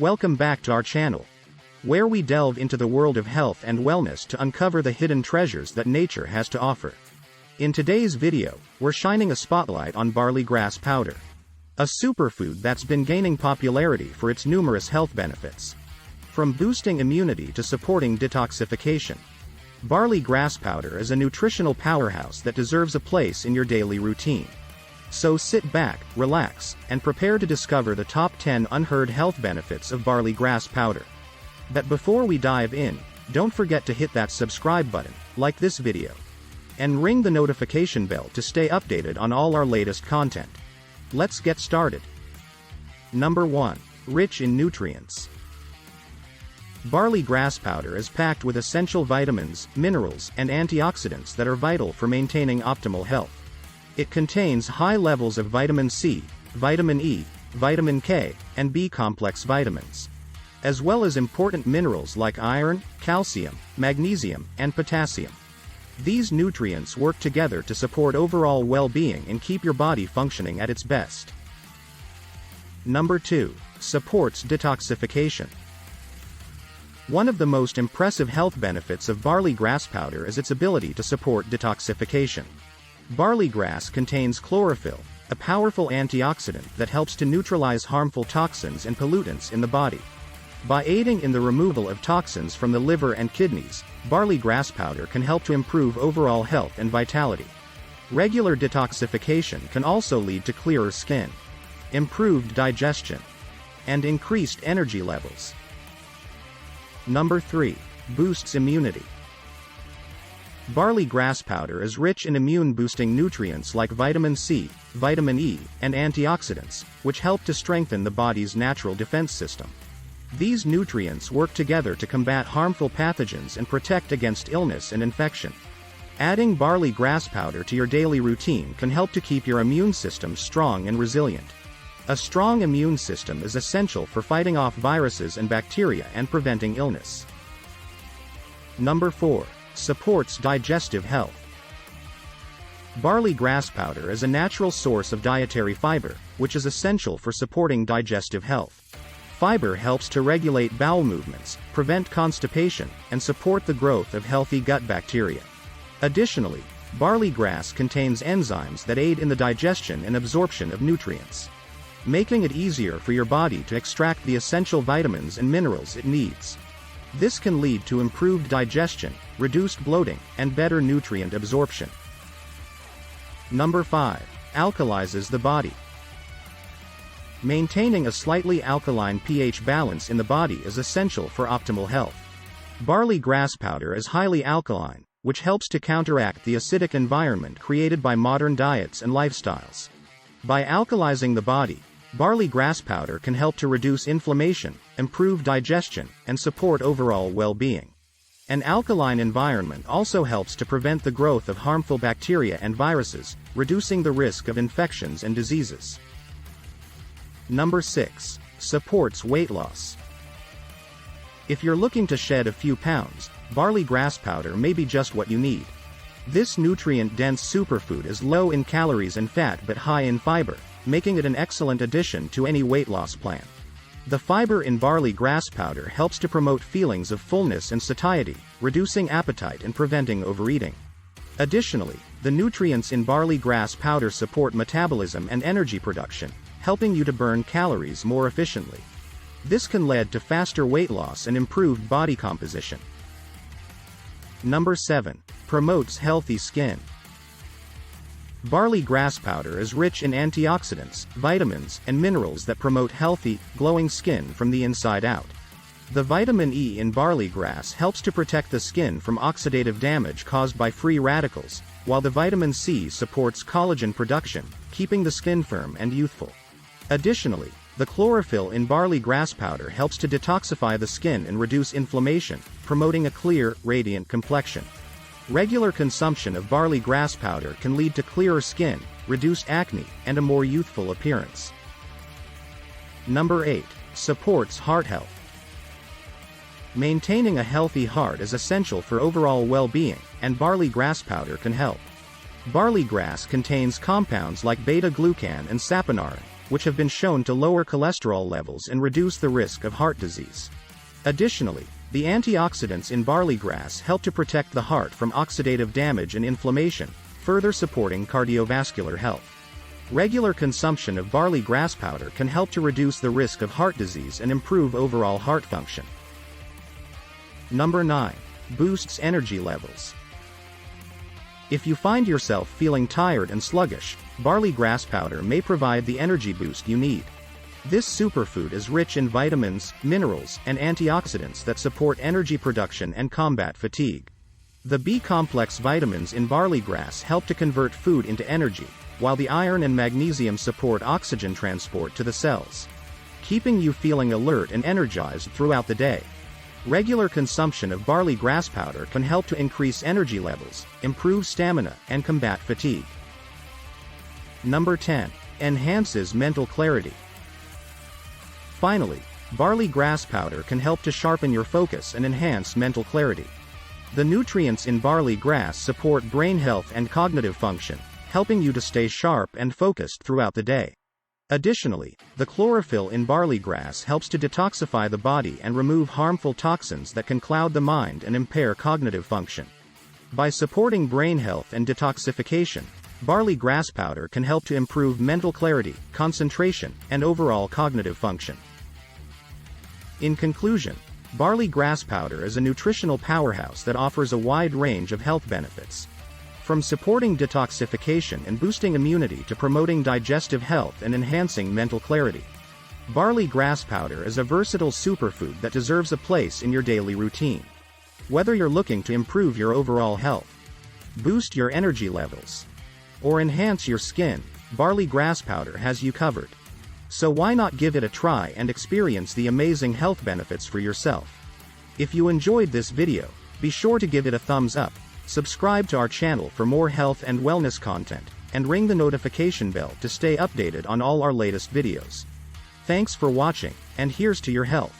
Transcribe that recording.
Welcome back to our channel, where we delve into the world of health and wellness to uncover the hidden treasures that nature has to offer. In today's video, we're shining a spotlight on barley grass powder, a superfood that's been gaining popularity for its numerous health benefits. From boosting immunity to supporting detoxification, barley grass powder is a nutritional powerhouse that deserves a place in your daily routine. So sit back, relax, and prepare to discover the top 10 unheard health benefits of barley grass powder. But before we dive in, don't forget to hit that subscribe button, like this video, and ring the notification bell to stay updated on all our latest content. Let's get started. Number 1. Rich in nutrients. Barley grass powder is packed with essential vitamins, minerals, and antioxidants that are vital for maintaining optimal health. It contains high levels of vitamin C, vitamin E, vitamin K, and B complex vitamins, as well as important minerals like iron, calcium, magnesium, and potassium. These nutrients work together to support overall well-being and keep your body functioning at its best. Number 2. Supports detoxification. One of the most impressive health benefits of barley grass powder is its ability to support detoxification. Barley grass contains chlorophyll, a powerful antioxidant that helps to neutralize harmful toxins and pollutants in the body. By aiding in the removal of toxins from the liver and kidneys, barley grass powder can help to improve overall health and vitality. Regular detoxification can also lead to clearer skin, improved digestion, and increased energy levels. Number 3. Boosts immunity. Barley grass powder is rich in immune-boosting nutrients like vitamin C, vitamin E, and antioxidants, which help to strengthen the body's natural defense system. These nutrients work together to combat harmful pathogens and protect against illness and infection. Adding barley grass powder to your daily routine can help to keep your immune system strong and resilient. A strong immune system is essential for fighting off viruses and bacteria and preventing illness. Number 4. Supports digestive health. Barley grass powder is a natural source of dietary fiber, which is essential for supporting digestive health. Fiber helps to regulate bowel movements, prevent constipation, and support the growth of healthy gut bacteria. Additionally, barley grass contains enzymes that aid in the digestion and absorption of nutrients, making it easier for your body to extract the essential vitamins and minerals it needs. This can lead to improved digestion, reduced bloating, and better nutrient absorption. Number 5. Alkalizes the body. Maintaining a slightly alkaline pH balance in the body is essential for optimal health. Barley grass powder is highly alkaline, which helps to counteract the acidic environment created by modern diets and lifestyles. By alkalizing the body, barley grass powder can help to reduce inflammation, improve digestion, and support overall well-being. An alkaline environment also helps to prevent the growth of harmful bacteria and viruses, reducing the risk of infections and diseases. Number 6. Supports weight loss. If you're looking to shed a few pounds, barley grass powder may be just what you need. This nutrient-dense superfood is low in calories and fat but high in fiber, making it an excellent addition to any weight loss plan. The fiber in barley grass powder helps to promote feelings of fullness and satiety, reducing appetite and preventing overeating. Additionally, the nutrients in barley grass powder support metabolism and energy production, helping you to burn calories more efficiently. This can lead to faster weight loss and improved body composition. Number 7. Promotes healthy skin. Barley grass powder is rich in antioxidants, vitamins, and minerals that promote healthy, glowing skin from the inside out. The vitamin E in barley grass helps to protect the skin from oxidative damage caused by free radicals, while the vitamin C supports collagen production, keeping the skin firm and youthful. Additionally, the chlorophyll in barley grass powder helps to detoxify the skin and reduce inflammation, promoting a clear, radiant complexion. Regular consumption of barley grass powder can lead to clearer skin, reduced acne, and a more youthful appearance. Number 8. Supports heart health. Maintaining a healthy heart is essential for overall well-being, and barley grass powder can help. Barley grass contains compounds like beta-glucan and saponirin, which have been shown to lower cholesterol levels and reduce the risk of heart disease. Additionally, the antioxidants in barley grass help to protect the heart from oxidative damage and inflammation, further supporting cardiovascular health. Regular consumption of barley grass powder can help to reduce the risk of heart disease and improve overall heart function. Number 9. Boosts energy levels. If you find yourself feeling tired and sluggish, barley grass powder may provide the energy boost you need. This superfood is rich in vitamins, minerals, and antioxidants that support energy production and combat fatigue. The B-complex vitamins in barley grass help to convert food into energy, while the iron and magnesium support oxygen transport to the cells, keeping you feeling alert and energized throughout the day. Regular consumption of barley grass powder can help to increase energy levels, improve stamina, and combat fatigue. Number 10. Enhances mental clarity. Finally, barley grass powder can help to sharpen your focus and enhance mental clarity. The nutrients in barley grass support brain health and cognitive function, helping you to stay sharp and focused throughout the day. Additionally, the chlorophyll in barley grass helps to detoxify the body and remove harmful toxins that can cloud the mind and impair cognitive function. By supporting brain health and detoxification, barley grass powder can help to improve mental clarity, concentration, and overall cognitive function. In conclusion, barley grass powder is a nutritional powerhouse that offers a wide range of health benefits. From supporting detoxification and boosting immunity to promoting digestive health and enhancing mental clarity, barley grass powder is a versatile superfood that deserves a place in your daily routine. Whether you're looking to improve your overall health, boost your energy levels, or enhance your skin, barley grass powder has you covered. So why not give it a try and experience the amazing health benefits for yourself? If you enjoyed this video, be sure to give it a thumbs up, subscribe to our channel for more health and wellness content, and ring the notification bell to stay updated on all our latest videos. Thanks for watching, and here's to your health.